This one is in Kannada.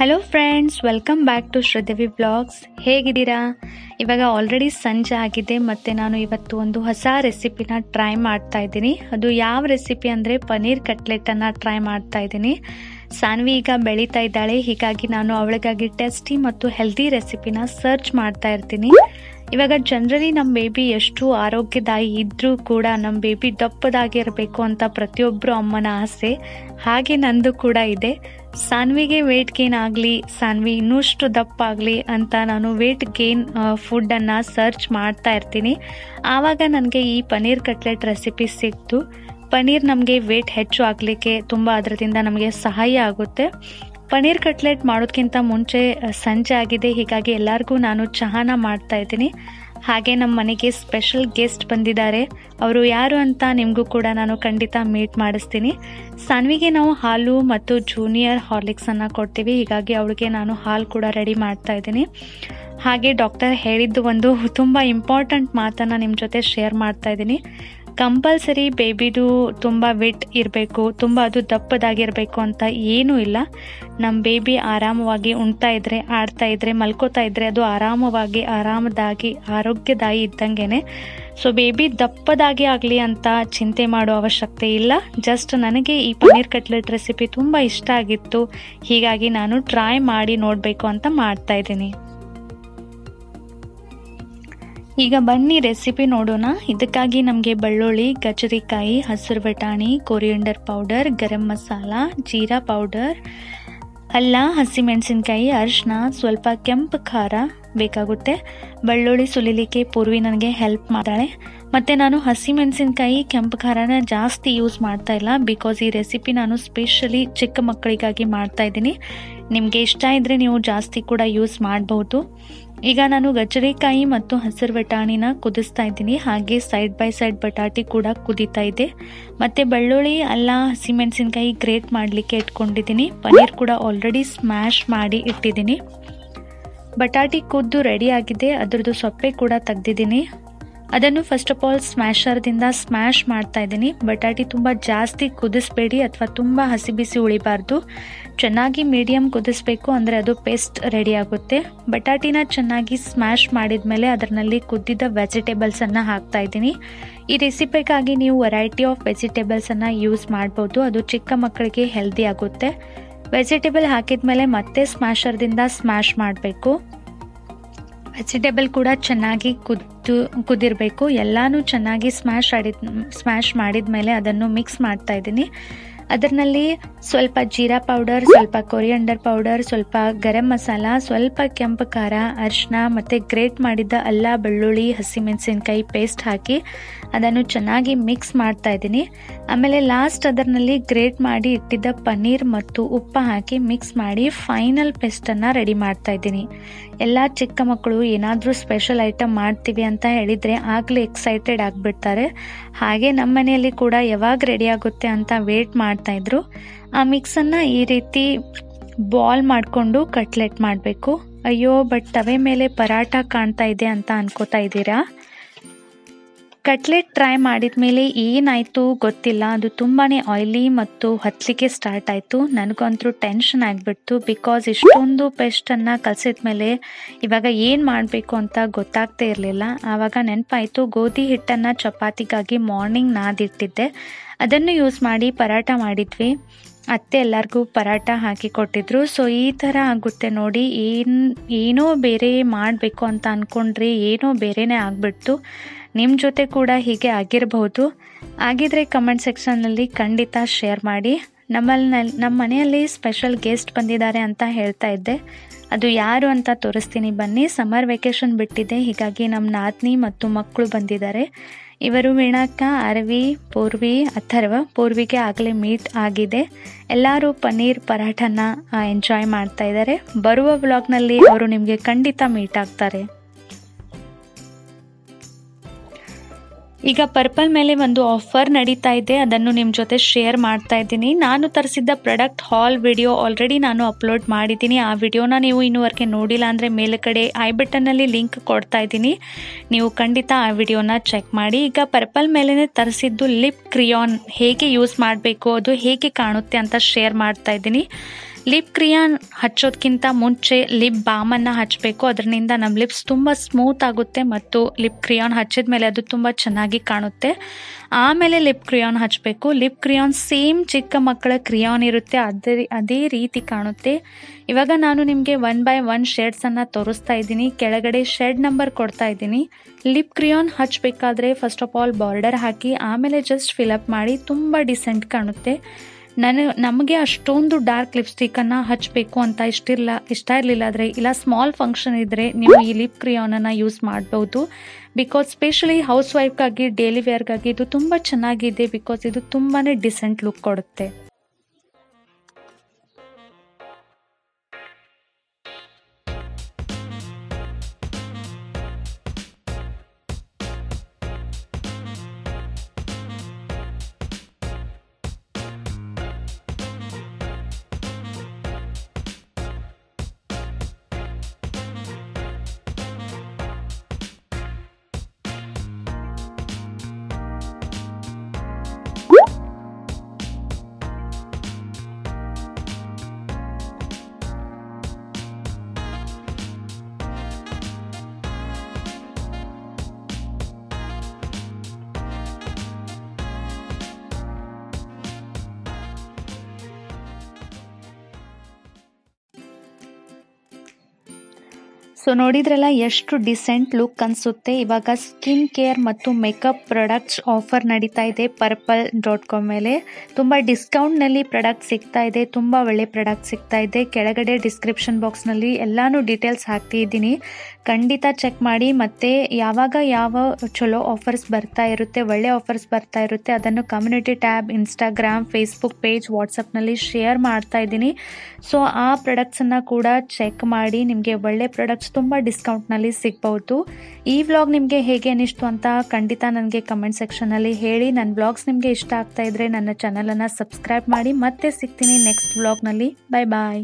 Hello friends, welcome back to Sridevi blogs. ಹೇಗಿದ್ದೀರಾ? ಇವಾಗ ಆಲ್ರೆಡಿ ಸಂಜೆ ಆಗಿದೆ ಮತ್ತು ನಾನು ಇವತ್ತು ಒಂದು ಹೊಸ ರೆಸಿಪಿನ ಟ್ರೈ ಮಾಡ್ತಾ ಇದ್ದೀನಿ. ಅದು ಯಾವ ರೆಸಿಪಿ ಅಂದರೆ ಪನ್ನೀರ್ ಕಟ್ಲೆಟನ್ನು ಟ್ರೈ ಮಾಡ್ತಾ ಇದ್ದೀನಿ. ಸಾನ್ವಿ ಈಗ ಬೆಳೀತಾ ಇದ್ದಾಳೆ, ಹೀಗಾಗಿ ನಾನು ಅವಳಿಗಾಗಿ ಟೇಸ್ಟಿ ಮತ್ತು ಹೆಲ್ದಿ ರೆಸಿಪಿನ ಸರ್ಚ್ ಮಾಡ್ತಾ ಇರ್ತೀನಿ. ಇವಾಗ ಜನರಲಿ ನಮ್ಮ ಬೇಬಿ ಎಷ್ಟು ಆರೋಗ್ಯದಾಯಿ ಇದ್ದರೂ ಕೂಡ ನಮ್ಮ ಬೇಬಿ ದಪ್ಪದಾಗಿರಬೇಕು ಅಂತ ಪ್ರತಿಯೊಬ್ಬರು ಅಮ್ಮನ ಆಸೆ. ಹಾಗೆ ನಂದು ಕೂಡ ಇದೆ. ಸಾನ್ವಿಗೆ ವೇಟ್ ಗೇನ್ ಆಗಲಿ, ಸಾನ್ವಿ ಇನ್ನೂಷ್ಟು ದಪ್ಪ ಆಗಲಿ ಅಂತ ನಾನು ವೇಟ್ ಗೇನ್ ಫುಡ್ಡನ್ನು ಸರ್ಚ್ ಮಾಡ್ತಾ ಇರ್ತೀನಿ. ಆವಾಗ ನನಗೆ ಈ ಪನ್ನೀರ್ ಕಟ್ಲೆಟ್ ರೆಸಿಪಿ ಸಿಕ್ತು. ಪನ್ನೀರ್ ನಮಗೆ ವೇಟ್ ಹೆಚ್ಚು ಆಗಲಿಕ್ಕೆ ತುಂಬ ಅದರಿಂದ ನಮಗೆ ಸಹಾಯ ಆಗುತ್ತೆ. ಪನ್ನೀರ್ ಕಟ್ಲೆಟ್ ಮಾಡೋದಕ್ಕಿಂತ ಮುಂಚೆ ಸಂಜೆ ಆಗಿದೆ, ಹೀಗಾಗಿ ಎಲ್ಲರಿಗೂ ನಾನು ಚಹಾನ ಮಾಡ್ತಾ ಇದ್ದೀನಿ. ಹಾಗೆ ನಮ್ಮ ಮನೆಗೆ ಸ್ಪೆಷಲ್ ಗೆಸ್ಟ್ ಬಂದಿದ್ದಾರೆ. ಅವರು ಯಾರು ಅಂತ ನಿಮಗೂ ಕೂಡ ನಾನು ಖಂಡಿತ ಮೀಟ್ ಮಾಡಿಸ್ತೀನಿ. ಸಾನ್ವಿಗೆ ನಾವು ಹಾಲು ಮತ್ತು ಜೂನಿಯರ್ ಹಾರ್ಲಿಕ್ಸನ್ನು ಕೊಡ್ತೀವಿ, ಹೀಗಾಗಿ ಅವಳಿಗೆ ನಾನು ಹಾಲು ಕೂಡ ರೆಡಿ ಮಾಡ್ತಾ ಇದ್ದೀನಿ. ಹಾಗೆ ಡಾಕ್ಟರ್ ಹೇಳಿದ್ದು ಒಂದು ತುಂಬ ಇಂಪಾರ್ಟೆಂಟ್ ಮಾತನ್ನು ನಿಮ್ಮ ಜೊತೆ ಶೇರ್ ಮಾಡ್ತಾ ಇದ್ದೀನಿ. ಕಂಪಲ್ಸರಿ ಬೇಬಿದು ತುಂಬ ವೆಟ್ ಇರಬೇಕು, ತುಂಬ ಅದು ದಪ್ಪದಾಗಿರಬೇಕು ಅಂತ ಏನೂ ಇಲ್ಲ. ನಮ್ಮ ಬೇಬಿ ಆರಾಮವಾಗಿ ಉಣ್ತಾ ಇದ್ರೆ, ಆಡ್ತಾ ಇದ್ರೆ, ಮಲ್ಕೋತಾ ಇದ್ರೆ ಅದು ಆರಾಮದಾಗಿ ಆರೋಗ್ಯದಾಯಿ ಇದ್ದಂಗೆ. ಸೊ ಬೇಬಿ ದಪ್ಪದಾಗಿ ಆಗಲಿ ಅಂತ ಚಿಂತೆ ಮಾಡೋ ಅವಶ್ಯಕತೆ ಇಲ್ಲ. ಜಸ್ಟ್ ನನಗೆ ಈ ಪನ್ನೀರ್ ಕಟ್ಲೆಟ್ ರೆಸಿಪಿ ತುಂಬ ಇಷ್ಟ ಆಗಿತ್ತು, ಹೀಗಾಗಿ ನಾನು ಟ್ರೈ ಮಾಡಿ ನೋಡಬೇಕು ಅಂತ ಮಾಡ್ತಾ ಇದ್ದೀನಿ. ಈಗ ಬನ್ನಿ ರೆಸಿಪಿ ನೋಡೋಣ. ಇದಕ್ಕಾಗಿ ನಮಗೆ ಬೆಳ್ಳುಳ್ಳಿ, ಗಜರಿಕಾಯಿ, ಹಸಿರು ಬಟಾಣಿ, coriander powder, garam masala, jeera powder, ಅಲ್ಲ, ಹಸಿಮೆಣಸಿನ್ಕಾಯಿ, ಅರಿಶಿನ, ಸ್ವಲ್ಪ ಕೆಂಪು ಖಾರ ಬೇಕಾಗುತ್ತೆ. ಬೆಳ್ಳುಳ್ಳಿ ಸುಲಿಲಿಕ್ಕೆ ಪೂರ್ವಿ ನನಗೆ ಹೆಲ್ಪ್ ಮಾಡ್ತಾಳೆ. ಮತ್ತು ನಾನು ಹಸಿಮೆಣಸಿನ್ಕಾಯಿ, ಕೆಂಪು ಖಾರನ ಜಾಸ್ತಿ ಯೂಸ್ ಮಾಡ್ತಾ ಇಲ್ಲ, ಬಿಕಾಸ್ ಈ ರೆಸಿಪಿ ನಾನು ಸ್ಪೆಷಲಿ ಚಿಕ್ಕ ಮಕ್ಕಳಿಗಾಗಿ ಮಾಡ್ತಾ ಇದ್ದೀನಿ. ನಿಮಗೆ ಇಷ್ಟ ಇದ್ದರೆ ನೀವು ಜಾಸ್ತಿ ಕೂಡ ಯೂಸ್ ಮಾಡಬಹುದು. ಈಗ ನಾನು ಗಜರಿಕಾಯಿ ಮತ್ತು ಹಸಿರು ಬಟಾಣಿನ ಕುದಿಸ್ತಾ ಇದ್ದೀನಿ. ಹಾಗೆ ಸೈಡ್ ಬೈ ಸೈಡ್ ಬಟಾಟಿ ಕೂಡ ಕುದೀತಾ ಇದೆ. ಮತ್ತು ಬೆಳ್ಳುಳ್ಳಿ, ಅಲ್ಲ, ಹಸಿಮೆಣಸಿನ್ಕಾಯಿ ಗ್ರೇಟ್ ಮಾಡಲಿಕ್ಕೆ ಇಟ್ಕೊಂಡಿದ್ದೀನಿ. ಪನ್ನೀರ್ ಕೂಡ ಆಲ್ರೆಡಿ ಸ್ಮ್ಯಾಶ್ ಮಾಡಿ ಇಟ್ಟಿದ್ದೀನಿ. ಬಟಾಟಿ ಕುದ್ದು ರೆಡಿ ಆಗಿದೆ, ಅದರದ್ದು ಸೊಪ್ಪೆ ಕೂಡ ತೆಗ್ದಿದ್ದೀನಿ. ಅದನ್ನು ಫಸ್ಟ್ ಆಫ್ ಆಲ್ ಸ್ಮ್ಯಾಶರ್ದಿಂದ ಸ್ಮ್ಯಾಶ್ ಮಾಡ್ತಾ ಇದ್ದೀನಿ. ಬಟಾಟಿ ತುಂಬ ಜಾಸ್ತಿ ಕುದಿಸ್ಬೇಡಿ ಅಥವಾ ತುಂಬ ಹಸಿ ಬಿಸಿ ಉಳಿಬಾರ್ದು. ಚೆನ್ನಾಗಿ ಮೀಡಿಯಮ್ ಕುದಿಸ್ಬೇಕು, ಅಂದರೆ ಅದು ಪೇಸ್ಟ್ ರೆಡಿ ಆಗುತ್ತೆ. ಬಟಾಟಿನ ಚೆನ್ನಾಗಿ ಸ್ಮ್ಯಾಶ್ ಮಾಡಿದ ಮೇಲೆ ಅದರಲ್ಲಿ ಕುದ್ದಿದ್ದ ವೆಜಿಟೇಬಲ್ಸನ್ನು ಹಾಕ್ತಾ ಇದ್ದೀನಿ. ಈ ರೆಸಿಪಿಗಾಗಿ ನೀವು ವೆರೈಟಿ ಆಫ್ ವೆಜಿಟೇಬಲ್ಸನ್ನು ಯೂಸ್ ಮಾಡ್ಬೋದು, ಅದು ಚಿಕ್ಕ ಮಕ್ಕಳಿಗೆ ಹೆಲ್ದಿ ಆಗುತ್ತೆ. ವೆಜಿಟೇಬಲ್ ಹಾಕಿದ ಮೇಲೆ ಮತ್ತೆ ಸ್ಮ್ಯಾಶರ್ದಿಂದ ಸ್ಮ್ಯಾಶ್ ಮಾಡಬೇಕು. ವೆಜಿಟೇಬಲ್ ಕೂಡ ಚೆನ್ನಾಗಿ ಕುದಿರಬೇಕು. ಎಲ್ಲನೂ ಚೆನ್ನಾಗಿ ಸ್ಮ್ಯಾಶ್ ಮಾಡಿದ ಮೇಲೆ ಅದನ್ನು ಮಿಕ್ಸ್ ಮಾಡ್ತಾ ಇದ್ದೀನಿ. ಅದರಲ್ಲಿ ಸ್ವಲ್ಪ ಜೀರಾ ಪೌಡರ್, ಸ್ವಲ್ಪ ಕೊರಿಯಂಡರ್ ಪೌಡರ್, ಸ್ವಲ್ಪ ಗರಂ ಮಸಾಲ, ಸ್ವಲ್ಪ ಕೆಂಪು ಖಾರ, ಅರಿಶಿನ ಮತ್ತು ಗ್ರೇಟ್ ಮಾಡಿದ್ದ ಅಲ್ಲ, ಬೆಳ್ಳುಳ್ಳಿ, ಹಸಿಮೆಣಸಿನ್ಕಾಯಿ ಪೇಸ್ಟ್ ಹಾಕಿ ಅದನ್ನು ಚೆನ್ನಾಗಿ ಮಿಕ್ಸ್ ಮಾಡ್ತಾ ಇದ್ದೀನಿ. ಆಮೇಲೆ ಲಾಸ್ಟ್ ಅದರಲ್ಲಿ ಗ್ರೇಟ್ ಮಾಡಿ ಇಟ್ಟಿದ್ದ ಪನ್ನೀರ್ ಮತ್ತು ಉಪ್ಪು ಹಾಕಿ ಮಿಕ್ಸ್ ಮಾಡಿ ಫೈನಲ್ ಪೇಸ್ಟನ್ನು ರೆಡಿ ಮಾಡ್ತಾ ಇದ್ದೀನಿ. ಎಲ್ಲ ಚಿಕ್ಕ ಮಕ್ಕಳು ಏನಾದರೂ ಸ್ಪೆಷಲ್ ಐಟಮ್ ಮಾಡ್ತೀವಿ ಅಂತ ಹೇಳಿದರೆ ಆಗಲೇ ಎಕ್ಸೈಟೆಡ್ ಆಗಿಬಿಡ್ತಾರೆ. ಹಾಗೆ ನಮ್ಮ ಮನೆಯಲ್ಲಿ ಕೂಡ ಯಾವಾಗ ರೆಡಿ ಆಗುತ್ತೆ ಅಂತ ವೇಟ್ ಮಾಡ್ತಾಯಿದ್ರು. ಆ ಮಿಕ್ಸನ್ನು ಈ ರೀತಿ ಬಾಲ್ ಮಾಡಿಕೊಂಡು ಕಟ್ಲೆಟ್ ಮಾಡಬೇಕು. ಅಯ್ಯೋ, ಬಟ್ ತವೆ ಮೇಲೆ ಪರಾಟ ಕಾಣ್ತಾ ಇದೆ ಅಂತ ಅನ್ಕೋತಾ ಇದ್ದೀರಾ? ಕಟ್ಲೆಟ್ ಟ್ರೈ ಮಾಡಿದ ಮೇಲೆ ಏನಾಯಿತು ಗೊತ್ತಿಲ್ಲ, ಅದು ತುಂಬಾ ಆಯ್ಲಿ ಮತ್ತು ಹತ್ತಲಿಕ್ಕೆ ಸ್ಟಾರ್ಟ್ ಆಯಿತು. ನನಗಂತೂ ಟೆನ್ಷನ್ ಆಗಿಬಿಡ್ತು, ಬಿಕಾಸ್ ಇಷ್ಟೊಂದು ಪೇಸ್ಟನ್ನು ಕಲಸಿದ ಮೇಲೆ ಇವಾಗ ಏನು ಮಾಡಬೇಕು ಅಂತ ಗೊತ್ತಾಗ್ತಾ ಇರಲಿಲ್ಲ. ಆವಾಗ ನೆನಪಾಯಿತು, ಗೋಧಿ ಹಿಟ್ಟನ್ನು ಚಪಾತಿಗಾಗಿ ಮಾರ್ನಿಂಗ್ ನಾದಿಟ್ಟಿದ್ದೆ, ಅದನ್ನು ಯೂಸ್ ಮಾಡಿ ಪರಾಟ ಮಾಡಿದ್ವಿ. ಅತ್ತೆ ಎಲ್ಲರಿಗೂ ಪರಾಟ ಹಾಕಿ ಕೊಟ್ಟಿದ್ರು. ಸೊ ಈ ಥರ ಆಗುತ್ತೆ ನೋಡಿ, ಏನೋ ಬೇರೆ ಮಾಡಬೇಕು ಅಂತ ಅಂದ್ಕೊಂಡ್ರೆ ಏನೋ ಬೇರೆನೇ ಆಗಿಬಿಡ್ತು. ನಿಮ್ಮ ಜೊತೆ ಕೂಡ ಹೀಗೆ ಆಗಿರಬಹುದು. ಆಗಿದ್ರೆ ಕಮೆಂಟ್ ಸೆಕ್ಷನ್ನಲ್ಲಿ ಖಂಡಿತ ಶೇರ್ ಮಾಡಿ. ನಮ್ಮ ಮನೆಯಲ್ಲಿ ಸ್ಪೆಷಲ್ ಗೆಸ್ಟ್ ಬಂದಿದ್ದಾರೆ ಅಂತ ಹೇಳ್ತಾ ಇದ್ದೆ, ಅದು ಯಾರು ಅಂತ ತೋರಿಸ್ತೀನಿ ಬನ್ನಿ. ಸಮ್ಮರ್ ವೆಕೇಷನ್ ಬಿಟ್ಟಿದೆ, ಹೀಗಾಗಿ ನಮ್ಮ ನಾದ್ನಿ ಮತ್ತು ಮಕ್ಕಳು ಬಂದಿದ್ದಾರೆ. ಇವರು ವೀಣಾಕ್ಕ, ಅರವಿ, ಪೂರ್ವಿ, ಅಥರ್ವ. ಪೂರ್ವಿಗೆ ಆಗಲೇ ಮೀಟ್ ಆಗಿದೆ. ಎಲ್ಲರೂ ಪನ್ನೀರ್ ಪರಾಠನ ಎಂಜಾಯ್ ಮಾಡ್ತಾ ಇದ್ದಾರೆ. ಬರುವ ವ್ಲಾಗ್ನಲ್ಲಿ ಅವರು ನಿಮಗೆ ಖಂಡಿತ ಮೀಟ್ ಆಗ್ತಾರೆ. ಈಗ ಪರ್ಪಲ್ ಮೇಲೆ ಒಂದು ಆಫರ್ ನಡೀತಾ ಇದೆ, ಅದನ್ನು ನಿಮ್ಮ ಜೊತೆ ಶೇರ್ ಮಾಡ್ತಾ ಇದ್ದೀನಿ. ನಾನು ತರಿಸಿದ್ದ ಪ್ರಾಡಕ್ಟ್ ಹಾಲ್ ವಿಡಿಯೋ ಆಲ್ರೆಡಿ ನಾನು ಅಪ್ಲೋಡ್ ಮಾಡಿದ್ದೀನಿ. ಆ ವಿಡಿಯೋನ ನೀವು ಇನ್ನೂವರೆಗೆ ನೋಡಿಲ್ಲ ಅಂದರೆ ಮೇಲುಗಡೆ ಐ ಬಟನ್ನಲ್ಲಿ ಲಿಂಕ್ ಕೊಡ್ತಾ ಇದ್ದೀನಿ, ನೀವು ಖಂಡಿತ ಆ ವಿಡಿಯೋನ ಚೆಕ್ ಮಾಡಿ. ಈಗ ಪರ್ಪಲ್ ಮೇಲೇ ತರಿಸಿದ್ದು ಲಿಪ್ ಕ್ರಿಯಾನ್ ಹೇಗೆ ಯೂಸ್ ಮಾಡಬೇಕು, ಅದು ಹೇಗೆ ಕಾಣುತ್ತೆ ಅಂತ ಶೇರ್ ಮಾಡ್ತಾ ಇದ್ದೀನಿ. ಲಿಪ್ ಕ್ರಿಯಾನ್ ಹಚ್ಚೋದಕ್ಕಿಂತ ಮುಂಚೆ ಲಿಪ್ ಬಾಮನ್ನು ಹಚ್ಚಬೇಕು. ಅದರಿಂದ ನಮ್ಮ ಲಿಪ್ಸ್ ತುಂಬ ಸ್ಮೂತ್ ಆಗುತ್ತೆ ಮತ್ತು ಲಿಪ್ ಕ್ರಿಯಾನ್ ಹಚ್ಚಿದ ಮೇಲೆ ಅದು ತುಂಬ ಚೆನ್ನಾಗಿ ಕಾಣುತ್ತೆ. ಆಮೇಲೆ ಲಿಪ್ ಕ್ರಿಯಾನ್ ಹಚ್ಚಬೇಕು. ಲಿಪ್ ಕ್ರಿಯಾನ್ ಸೇಮ್ ಚಿಕ್ಕ ಮಕ್ಕಳ ಕ್ರಿಯಾನ್ ಇರುತ್ತೆ, ಅದೇ ರೀತಿ ಕಾಣುತ್ತೆ. ಇವಾಗ ನಾನು ನಿಮಗೆ 1 by 1 ಶೇಡ್ಸನ್ನು ತೋರಿಸ್ತಾ ಇದ್ದೀನಿ. ಕೆಳಗಡೆ ಶೇಡ್ ನಂಬರ್ ಕೊಡ್ತಾ ಇದ್ದೀನಿ. ಲಿಪ್ ಕ್ರಿಯಾನ್ ಹಚ್ಚಬೇಕಾದ್ರೆ ಫಸ್ಟ್ ಆಫ್ ಆಲ್ ಬಾರ್ಡರ್ ಹಾಕಿ ಆಮೇಲೆ ಜಸ್ಟ್ ಫಿಲಪ್ ಮಾಡಿ, ತುಂಬ ಡಿಸೆಂಟ್ ಕಾಣುತ್ತೆ. ನಮಗೆ ಅಷ್ಟೊಂದು ಡಾರ್ಕ್ ಲಿಪ್ಸ್ಟಿಕ್ಕನ್ನು ಹಚ್ಚಬೇಕು ಅಂತ ಇಷ್ಟ ಇರಲಿಲ್ಲ ಆದರೆ ಇಲ್ಲ ಸ್ಮಾಲ್ ಫಂಕ್ಷನ್ ಇದ್ದರೆ ನೀವು ಈ ಲಿಪ್ ಕ್ರಿಯಾನನ್ನು ಯೂಸ್ ಮಾಡ್ಬೋದು. ಬಿಕಾಸ್ ಸ್ಪೆಷಲಿ ಹೌಸ್ ವೈಫ್ಗಾಗಿ ಡೈಲಿ ವೇರ್ಗಾಗಿ ಇದು ತುಂಬ ಚೆನ್ನಾಗಿದೆ. ಬಿಕಾಸ್ ಇದು ತುಂಬಾ ಡಿಸೆಂಟ್ ಲುಕ್ ಕೊಡುತ್ತೆ. ಸೊ ನೋಡಿದ್ರಲ್ಲ ಎಷ್ಟು ಡಿಸೆಂಟ್ ಲುಕ್ ಅನಿಸುತ್ತೆ. ಇವಾಗ ಸ್ಕಿನ್ ಕೇರ್ ಮತ್ತು ಮೇಕಪ್ ಪ್ರಾಡಕ್ಟ್ಸ್ ಆಫರ್ ನಡೀತಾ ಇದೆ purple.com ಮೇಲೆ. ತುಂಬ ಡಿಸ್ಕೌಂಟ್ನಲ್ಲಿ ಪ್ರಾಡಕ್ಟ್ ಸಿಗ್ತಾ ಇದೆ, ತುಂಬ ಒಳ್ಳೆ ಪ್ರಾಡಕ್ಟ್ ಸಿಗ್ತಾ ಇದೆ. ಕೆಳಗಡೆ ಡಿಸ್ಕ್ರಿಪ್ಷನ್ ಬಾಕ್ಸ್ನಲ್ಲಿ ಎಲ್ಲಾನು ಡೀಟೇಲ್ಸ್ ಹಾಕ್ತಿದ್ದೀನಿ, ಖಂಡಿತ ಚೆಕ್ ಮಾಡಿ. ಮತ್ತು ಯಾವ ಚಲೋ ಆಫರ್ಸ್ ಬರ್ತಾ ಇರುತ್ತೆ, ಒಳ್ಳೆ ಆಫರ್ಸ್ ಬರ್ತಾ ಇರುತ್ತೆ, ಅದನ್ನು community tab, Instagram, Facebook page, ವಾಟ್ಸಪ್ನಲ್ಲಿ ಶೇರ್ ಮಾಡ್ತಾ ಇದ್ದೀನಿ. ಸೊ ಆ ಪ್ರಾಡಕ್ಟ್ಸನ್ನು ಕೂಡ ಚೆಕ್ ಮಾಡಿ, ನಿಮಗೆ ಒಳ್ಳೆ ಪ್ರಾಡಕ್ಟ್ಸ್ ತುಂಬ ಡಿಸ್ಕೌಂಟ್ನಲ್ಲಿ ಸಿಗ್ಬಹುದು. ಈ ವ್ಲಾಗ್ ನಿಮಗೆ ಹೇಗೆ ಅನಿಸ್ತು ಅಂತ ಖಂಡಿತ ನನಗೆ ಕಮೆಂಟ್ ಸೆಕ್ಷನಲ್ಲಿ ಹೇಳಿ. ನನ್ನ ವ್ಲಾಗ್ಸ್ ನಿಮಗೆ ಇಷ್ಟ ಆಗ್ತಾ ಇದ್ರೆ ನನ್ನ ಚಾನಲನ್ನು ಸಬ್ಸ್ಕ್ರೈಬ್ ಮಾಡಿ. ಮತ್ತೆ ಸಿಗ್ತೀನಿ ನೆಕ್ಸ್ಟ್ ವ್ಲಾಗ್ನಲ್ಲಿ. ಬಾಯ್ ಬಾಯ್.